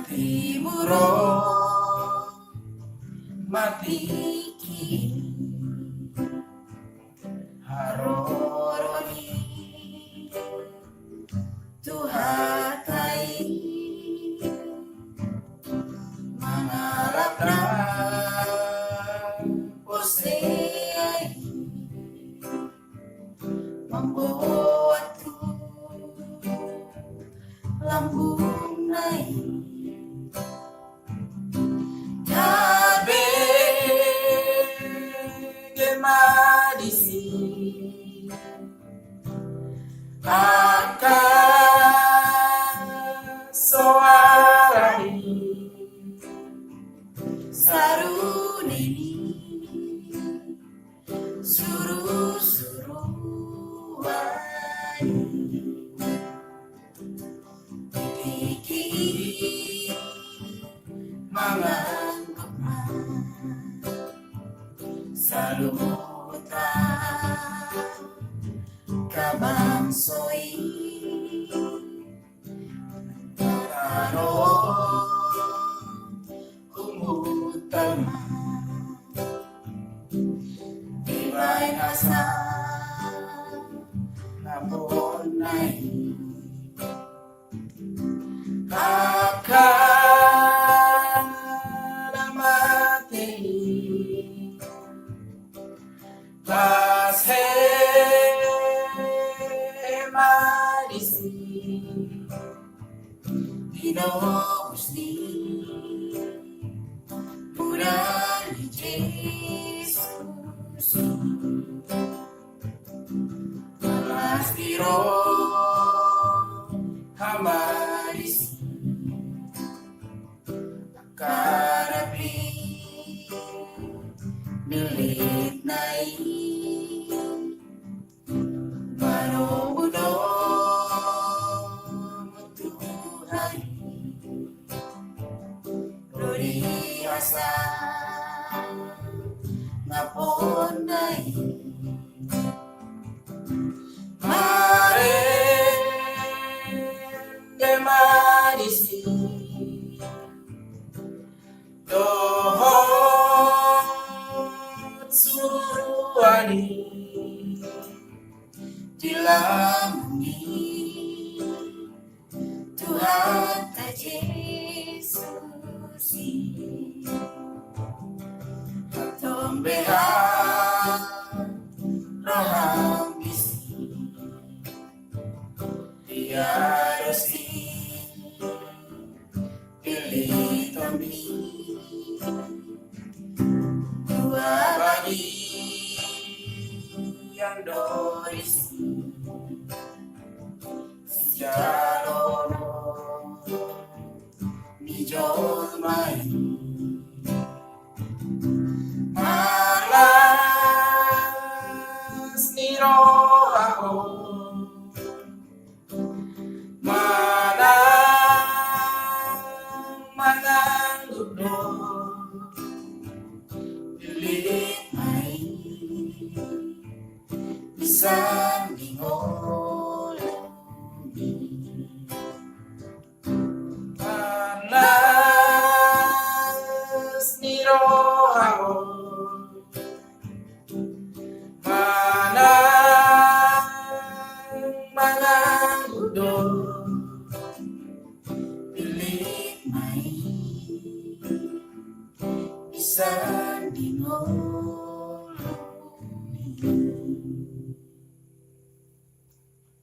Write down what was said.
mati murung mati kini haroroni tuhatai mangarapna posei membuatku lambung naik tabe gemadisi akan soarani saruneni suru-suruani Tiki manganggap salutan kabangsoi karo umutama Ibay asa naponay Akalamatei Las hemadisi Inogusti Purani Jesus Alas tiro Hamadisi Karapi milik naik baru budong Tuhan Rodi asa ngapon naik mare demadisi dohot suruani dilamuni Tuhan ta Yesus tombehan raham bisi diarosi pilih tambi dua bagi yang doris sejalono dijol main malas niro ako manang gudo Pilit may isang ingolumi Panas niro ako manang gudo Pilit may isang ingolumi